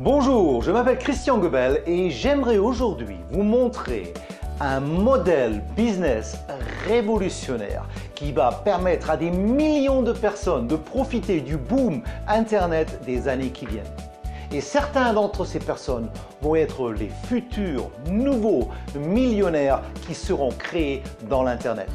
Bonjour, je m'appelle Christian Goebel et j'aimerais aujourd'hui vous montrer un modèle business révolutionnaire qui va permettre à des millions de personnes de profiter du boom Internet des années qui viennent. Et certains d'entre ces personnes vont être les futurs nouveaux millionnaires qui seront créés dans l'Internet.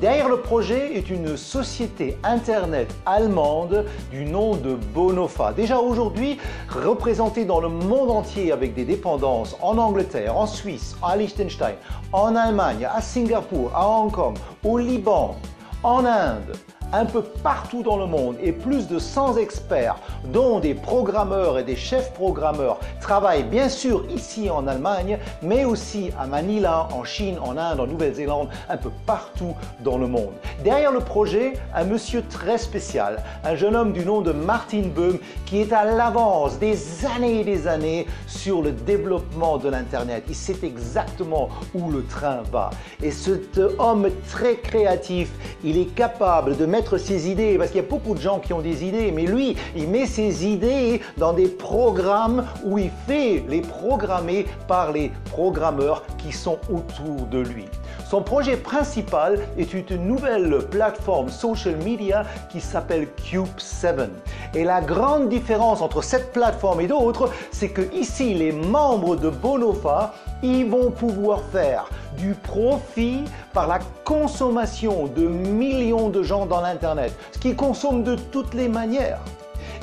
Derrière le projet est une société Internet allemande du nom de Bonofa. Déjà aujourd'hui représentée dans le monde entier avec des dépendances en Angleterre, en Suisse, à Liechtenstein, en Allemagne, à Singapour, à Hong Kong, au Liban, en Inde, un peu partout dans le monde et plus de 100 experts, dont des programmeurs et des chefs programmeurs, travaillent bien sûr ici en Allemagne, mais aussi à Manila, en Chine, en Inde, en Nouvelle-Zélande, un peu partout dans le monde. Derrière le projet, un monsieur très spécial, un jeune homme du nom de Martin Böhm, qui est à l'avance des années et des années sur le développement de l'Internet. Il sait exactement où le train va. Et cet homme très créatif, il est capable de mettre ses idées, parce qu'il y a beaucoup de gens qui ont des idées, mais lui, il met ses idées dans des programmes où il fait les programmer par les programmeurs qui sont autour de lui. Son projet principal est une nouvelle plateforme social media qui s'appelle Cube7. Et la grande différence entre cette plateforme et d'autres, c'est que ici, les membres de Bonofa, ils vont pouvoir faire du profit par la consommation de millions de gens dans l'Internet, ce qu'ils consomment de toutes les manières.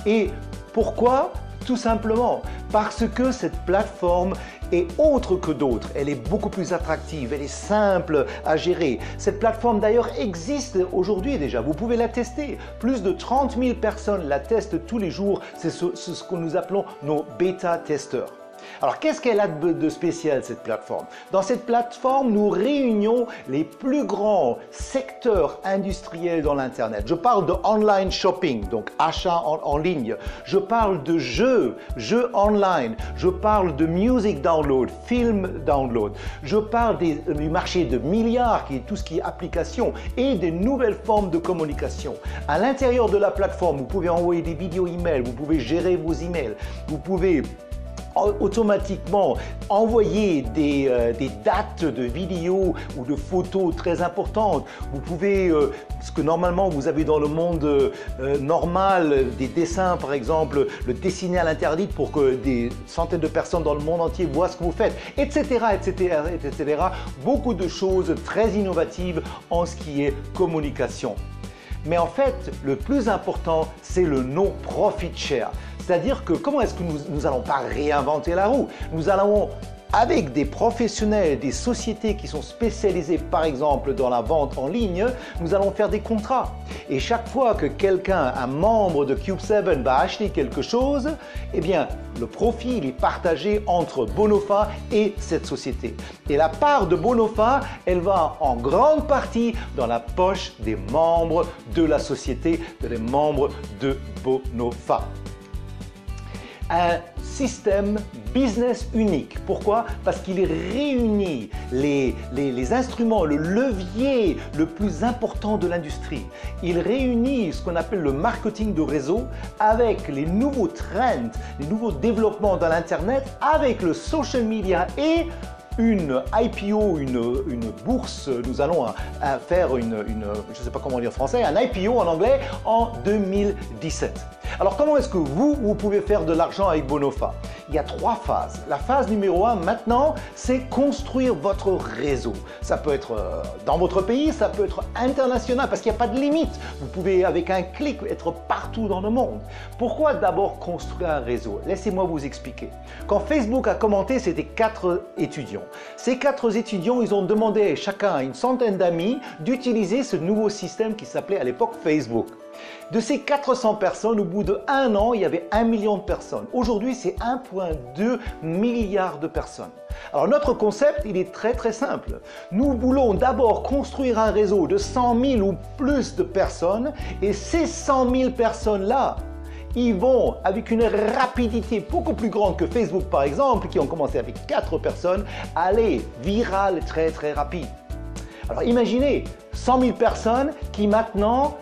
Et pourquoi? Tout simplement parce que cette plateforme est autre que d'autres. Elle est beaucoup plus attractive, elle est simple à gérer. Cette plateforme d'ailleurs existe aujourd'hui déjà, vous pouvez la tester. Plus de 30 000 personnes la testent tous les jours, c'est ce que nous appelons nos bêta-testeurs. Alors, qu'est-ce qu'elle a de spécial, cette plateforme? Dans cette plateforme, nous réunions les plus grands secteurs industriels dans l'Internet. Je parle de online shopping, donc achat en ligne. Je parle de jeux online. Je parle de music download, film download. Je parle du marché de milliards, qui est tout ce qui est application, et des nouvelles formes de communication. À l'intérieur de la plateforme, vous pouvez envoyer des vidéos emails, vous pouvez gérer vos emails, vous pouvez automatiquement envoyer des dates de vidéos ou de photos très importantes. Vous pouvez, ce que normalement vous avez dans le monde normal, des dessins par exemple, le dessiner à l'interdit pour que des centaines de personnes dans le monde entier voient ce que vous faites, etc., etc., etc. Beaucoup de choses très innovatives en ce qui est communication. Mais en fait, le plus important, c'est le no-profit share. C'est-à-dire que comment est-ce que nous n'allons pas réinventer la roue? Nous allons, avec des professionnels, des sociétés qui sont spécialisées par exemple dans la vente en ligne, nous allons faire des contrats. Et chaque fois que quelqu'un, un membre de Cube7 va acheter quelque chose, eh bien le profit il est partagé entre Bonofa et cette société. Et la part de Bonofa, elle va en grande partie dans la poche des membres de la société, des membres de Bonofa. Un système business unique. Pourquoi? Parce qu'il réunit les instruments, le levier le plus important de l'industrie. Il réunit ce qu'on appelle le marketing de réseau avec les nouveaux trends, les nouveaux développements dans l'Internet, avec le social media et une IPO, une bourse. Nous allons faire je ne sais pas comment dire en français, un IPO en anglais en 2017. Alors comment est-ce que vous pouvez faire de l'argent avec Bonofa? Il y a 3 phases. La phase numéro 1 maintenant, c'est construire votre réseau. Ça peut être dans votre pays, ça peut être international parce qu'il n'y a pas de limite. Vous pouvez avec un clic être partout dans le monde. Pourquoi d'abord construire un réseau? Laissez-moi vous expliquer. Quand Facebook a commenté, c'était 4 étudiants. Ces 4 étudiants, ils ont demandé chacun à une centaine d'amis d'utiliser ce nouveau système qui s'appelait à l'époque Facebook. De ces 400 personnes, au bout d'1 an, il y avait 1 million de personnes. Aujourd'hui, c'est 1,2 milliard de personnes. Alors notre concept, il est très très simple. Nous voulons d'abord construire un réseau de 100 000 ou plus de personnes et ces 100 000 personnes-là, ils vont, avec une rapidité beaucoup plus grande que Facebook par exemple, qui ont commencé avec 4 personnes, aller viral très très rapide. Alors imaginez 100 000 personnes qui maintenant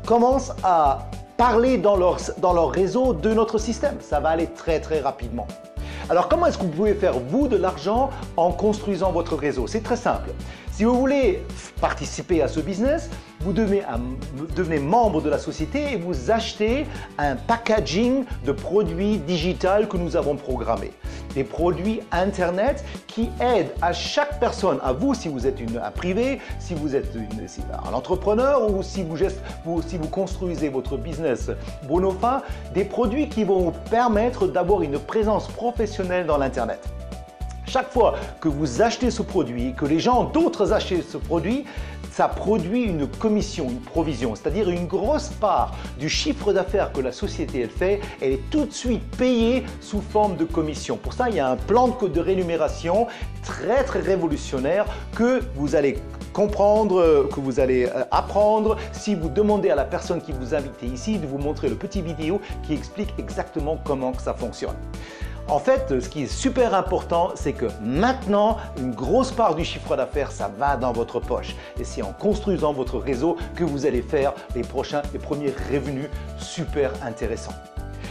commencent à parler dans leur réseau de notre système. Ça va aller très très rapidement. Alors comment est-ce que vous pouvez faire vous de l'argent en construisant votre réseau? C'est très simple. Si vous voulez participer à ce business, vous devenez membre de la société et vous achetez un packaging de produits digitaux que nous avons programmés. Des produits Internet qui aident à chaque personne, à vous si vous êtes un privé, si vous êtes un entrepreneur ou si vous construisez votre business Bonofa, des produits qui vont vous permettre d'avoir une présence professionnelle dans l'Internet. Chaque fois que vous achetez ce produit, que les gens d'autres achètent ce produit, ça produit une commission, une provision, c'est-à-dire une grosse part du chiffre d'affaires que la société elle fait, elle est tout de suite payée sous forme de commission. Pour ça, il y a un plan de rémunération très très révolutionnaire que vous allez comprendre, que vous allez apprendre si vous demandez à la personne qui vous invite ici de vous montrer le petit vidéo qui explique exactement comment ça fonctionne. En fait, ce qui est super important, c'est que maintenant, une grosse part du chiffre d'affaires, ça va dans votre poche. Et c'est en construisant votre réseau que vous allez faire les premiers revenus super intéressants.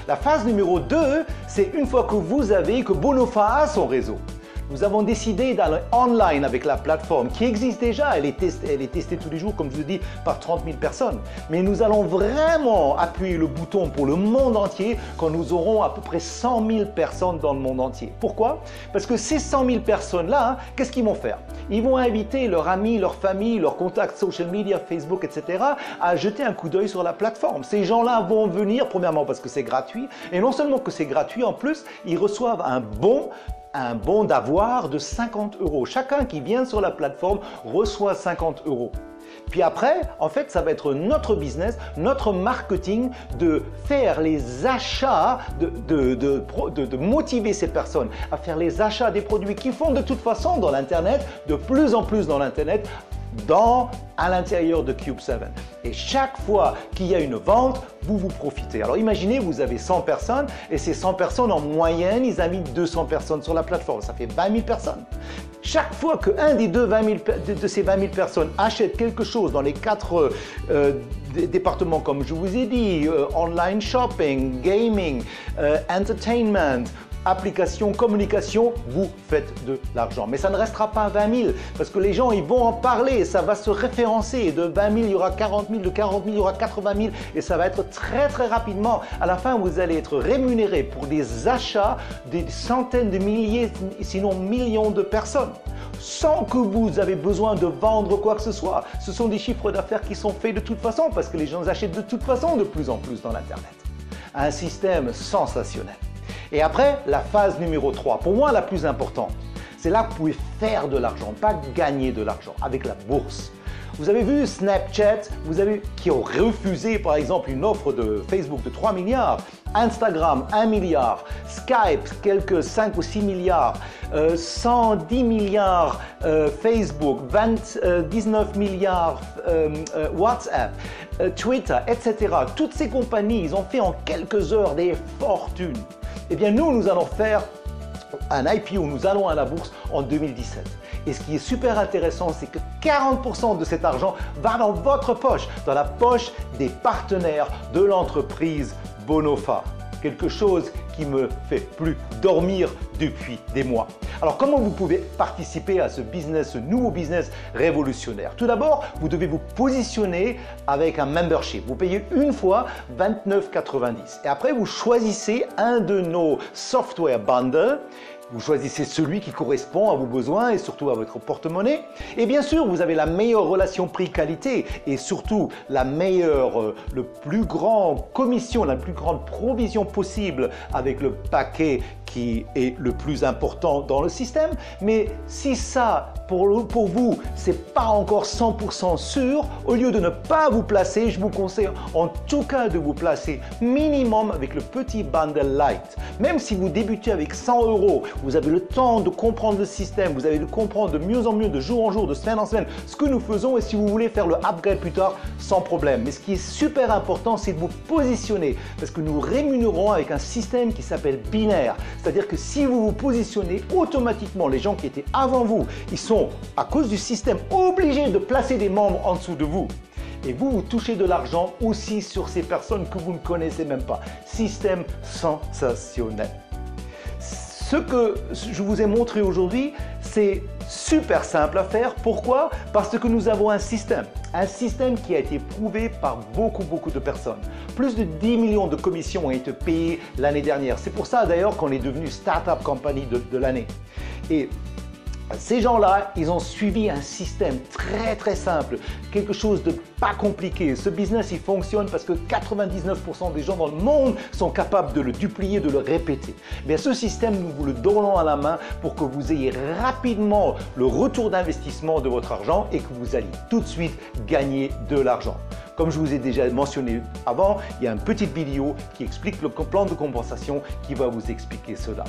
La phase numéro 2, c'est une fois que Bonofa a son réseau. Nous avons décidé d'aller online avec la plateforme qui existe déjà. Elle est testée tous les jours, comme je vous dis, par 30 000 personnes. Mais nous allons vraiment appuyer le bouton pour le monde entier quand nous aurons à peu près 100 000 personnes dans le monde entier. Pourquoi? Parce que ces 100 000 personnes-là, qu'est-ce qu'ils vont faire? Ils vont inviter leurs amis, leur famille, leurs contacts social media, Facebook, etc. à jeter un coup d'œil sur la plateforme. Ces gens-là vont venir, premièrement parce que c'est gratuit. Et non seulement que c'est gratuit, en plus, ils reçoivent un bon d'avoir de 50 €. Chacun qui vient sur la plateforme reçoit 50 €. Puis après, en fait, ça va être notre business, notre marketing de faire les achats, de motiver ces personnes à faire les achats des produits qu'ils font de toute façon dans l'Internet, de plus en plus dans l'Internet, à l'intérieur de Cube7. Et chaque fois qu'il y a une vente, vous profitez. Alors imaginez, vous avez 100 personnes et ces 100 personnes, en moyenne, ils invitent 200 personnes sur la plateforme. Ça fait 20 000 personnes. Chaque fois qu'un de ces 20 000 personnes achète quelque chose dans les 4 départements, comme je vous ai dit, online shopping, gaming, entertainment, application, communication, vous faites de l'argent. Mais ça ne restera pas 20 000 parce que les gens ils vont en parler, ça va se référencer. Et de 20 000, il y aura 40 000, de 40 000, il y aura 80 000 et ça va être très très rapidement. À la fin, vous allez être rémunéré pour des achats des centaines de milliers, sinon millions de personnes, sans que vous avez besoin de vendre quoi que ce soit. Ce sont des chiffres d'affaires qui sont faits de toute façon parce que les gens achètent de toute façon de plus en plus dans l'Internet. Un système sensationnel. Et après, la phase numéro 3, pour moi la plus importante, c'est là que vous pouvez faire de l'argent, pas gagner de l'argent, avec la bourse. Vous avez vu Snapchat, qui ont refusé par exemple une offre de Facebook de 3 milliards, Instagram 1 milliard, Skype quelques 5 ou 6 milliards, 110 milliards Facebook, 19 milliards WhatsApp, Twitter, etc. Toutes ces compagnies, ils ont fait en quelques heures des fortunes. Eh bien nous allons faire un IPO, nous allons à la bourse en 2017. Et ce qui est super intéressant, c'est que 40% de cet argent va dans votre poche, dans la poche des partenaires de l'entreprise Bonofa. Quelque chose qui me fait plus dormir depuis des mois. Alors comment vous pouvez participer à ce nouveau business révolutionnaire? Tout d'abord, vous devez vous positionner avec un membership. Vous payez une fois 29,90 € et après vous choisissez un de nos software bundles. Vous choisissez celui qui correspond à vos besoins et surtout à votre porte-monnaie. Et bien sûr, vous avez la meilleure relation prix-qualité et surtout le plus grand commission, la plus grande provision possible avec le paquet qui est le plus important dans le système. Mais si ça, pour vous, c'est pas encore 100% sûr, au lieu de ne pas vous placer, je vous conseille en tout cas de vous placer minimum avec le petit bundle light. Même si vous débutez avec 100 €, vous avez le temps de comprendre le système, vous allez le comprendre de mieux en mieux, de jour en jour, de semaine en semaine, ce que nous faisons, et si vous voulez faire le upgrade plus tard, sans problème. Mais ce qui est super important, c'est de vous positionner parce que nous rémunérons avec un système qui s'appelle binaire. C'est-à-dire que si vous vous positionnez, automatiquement, les gens qui étaient avant vous, ils sont, à cause du système, obligés de placer des membres en dessous de vous. et vous touchez de l'argent aussi sur ces personnes que vous ne connaissez même pas. Système sensationnel. Ce que je vous ai montré aujourd'hui, c'est super simple à faire. Pourquoi? Parce que nous avons un système qui a été prouvé par beaucoup de personnes. Plus de 10 millions de commissions ont été payées l'année dernière. C'est pour ça d'ailleurs qu'on est devenu Startup Company de l'année. Et ces gens-là, ils ont suivi un système très simple, quelque chose de pas compliqué. Ce business, il fonctionne parce que 99% des gens dans le monde sont capables de le duplier, de le répéter. Mais ce système, nous vous le donnons à la main pour que vous ayez rapidement le retour d'investissement de votre argent et que vous alliez tout de suite gagner de l'argent. Comme je vous ai déjà mentionné avant, il y a une petite vidéo qui explique le plan de compensation qui va vous expliquer cela.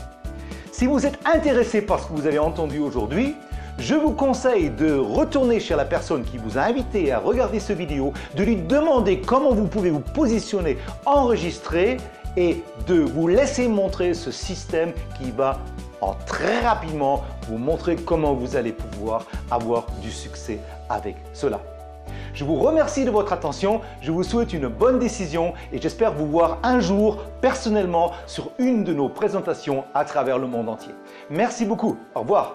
Si vous êtes intéressé par ce que vous avez entendu aujourd'hui, je vous conseille de retourner chez la personne qui vous a invité à regarder cette vidéo, de lui demander comment vous pouvez vous positionner, enregistrer et de vous laisser montrer ce système qui va très rapidement vous montrer comment vous allez pouvoir avoir du succès avec cela. Je vous remercie de votre attention, je vous souhaite une bonne décision et j'espère vous voir un jour personnellement sur une de nos présentations à travers le monde entier. Merci beaucoup, au revoir.